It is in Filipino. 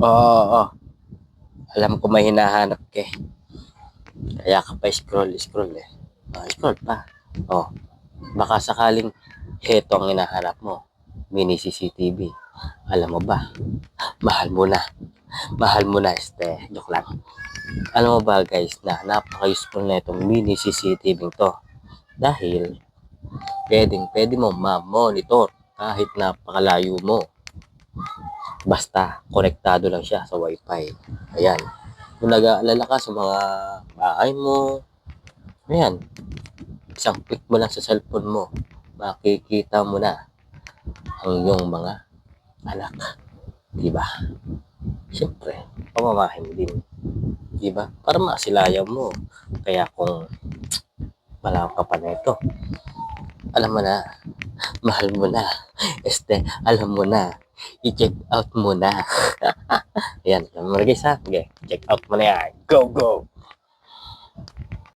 Oo, alam ko may hinahanap ka eh. Kaya ka pa scroll eh. Scroll pa. Oh, baka sakaling heto ang hinahanap mo. Mini CCTV. Alam mo ba? Mahal mo na. Mahal mo na, joke lang. Alam mo ba guys na napaka-useful na itong mini CCTV to. Dahil pwede mo ma-monitor kahit napakalayo mo. Basta konektado lang siya sa wifi. Ayan. Kung nag-aalala ka sa mga bahay mo, ayan, isang click mo lang sa cellphone mo, makikita mo na ang iyong mga anak. Diba? Siyempre, pamamahin mo din. Diba? Para masilayan mo. Kaya kung wala ka pa na ito, alam mo na, mahal mo na, alam mo na, i-check out mo na. Ayan, alam mo na guys ha? Okay, check out mo na yan. Go, go!